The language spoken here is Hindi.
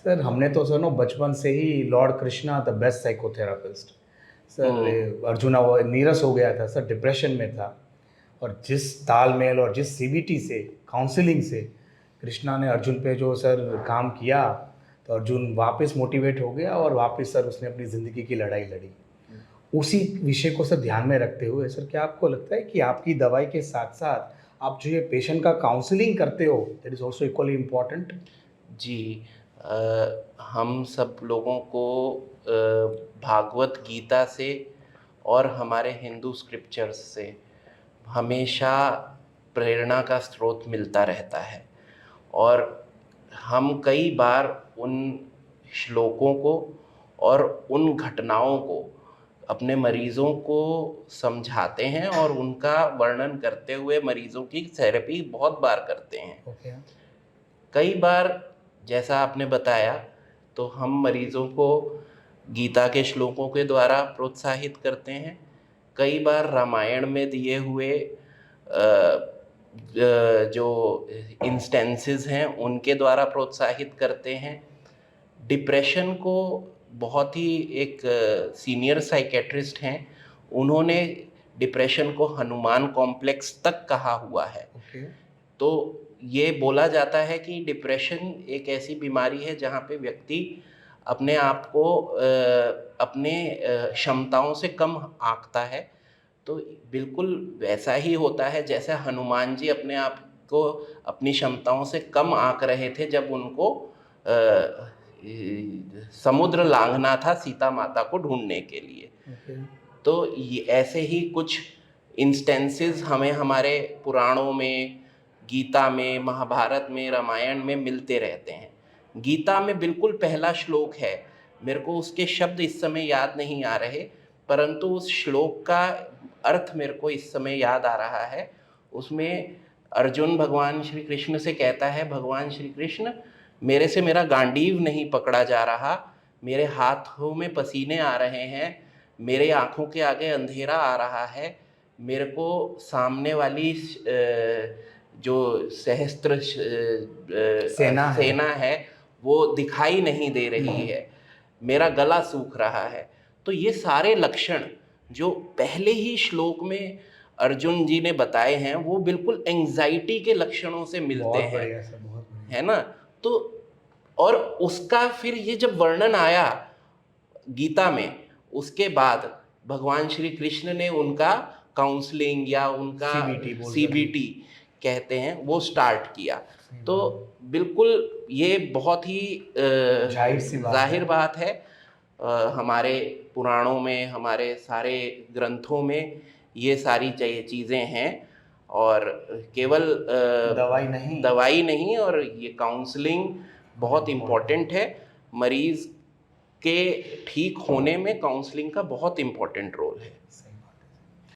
सर हमने तो सर बचपन से ही lord Krishna the best psychotherapist sir. Arjuna वो नीरस हो गया था सर, डिप्रेशन में था, और जिस तालमेल और जिस सीबीटी से, काउंसलिंग से कृष्णा ने अर्जुन पे जो सर काम किया, तो अर्जुन वापस मोटिवेट हो गया और वापस सर उसने अपनी ज़िंदगी की लड़ाई लड़ी। उसी विषय को सर ध्यान में रखते हुए सर, क्या आपको लगता है कि आपकी दवाई के साथ साथ आप जो ये पेशेंट का काउंसलिंग करते हो, that is also equally important? जी। हम सब लोगों को भागवत गीता से और हमारे हिंदू स्क्रिप्चर्स से हमेशा प्रेरणा का स्रोत मिलता रहता है, और हम कई बार उन श्लोकों को और उन घटनाओं को अपने मरीज़ों को समझाते हैं और उनका वर्णन करते हुए मरीज़ों की थेरेपी बहुत बार करते हैं। ओके। कई बार, जैसा आपने बताया, तो हम मरीज़ों को गीता के श्लोकों के द्वारा प्रोत्साहित करते हैं। कई बार रामायण में दिए हुए जो इंस्टेंसेस हैं उनके द्वारा प्रोत्साहित करते हैं। डिप्रेशन को बहुत ही एक सीनियर साइकेट्रिस्ट हैं, उन्होंने डिप्रेशन को हनुमान कॉम्प्लेक्स तक कहा हुआ है। ओके। तो ये बोला जाता है कि डिप्रेशन एक ऐसी बीमारी है जहाँ पे व्यक्ति अपने आप को अपने क्षमताओं से कम आंकता है। तो बिल्कुल वैसा ही होता है जैसे हनुमान जी अपने आप को अपनी क्षमताओं से कम आंक रहे थे जब उनको समुद्र लांघना था सीता माता को ढूंढने के लिए। ओके। तो ये ऐसे ही कुछ इंस्टेंसेस हमें हमारे पुराणों में, गीता में, महाभारत में, रामायण में मिलते रहते हैं। गीता में बिल्कुल पहला श्लोक है, मेरे को उसके शब्द इस समय याद नहीं आ रहे, परंतु उस श्लोक का अर्थ मेरे को इस समय याद आ रहा है। उसमें अर्जुन भगवान श्री कृष्ण से कहता है, भगवान श्री कृष्ण, मेरे से मेरा गांडीव नहीं पकड़ा जा रहा, मेरे हाथों में पसीने आ रहे हैं, मेरे आँखों के आगे अंधेरा आ रहा है, मेरे को सामने वाली जो सहस्त्र सेना है वो दिखाई नहीं दे रही है, मेरा गला सूख रहा है। तो ये सारे लक्षण जो पहले ही श्लोक में अर्जुन जी ने बताए हैं वो बिल्कुल एंजाइटी के लक्षणों से मिलते बहुत हैं। बढ़िया सर, बहुत बढ़िया। है ना? तो और उसका फिर ये जब वर्णन आया गीता में, उसके बाद भगवान श्री कृष्ण ने उनका काउंसलिंग या उनका सीबीटी कहते हैं वो स्टार्ट किया। तो बिल्कुल ये बहुत ही जाहिर बात है। हमारे पुराणों में, हमारे सारे ग्रंथों में ये सारी चीज़ें हैं, और केवल दवाई नहीं और ये काउंसलिंग बहुत इम्पोर्टेंट है। मरीज़ के ठीक होने में काउंसलिंग का बहुत इम्पोर्टेंट रोल है।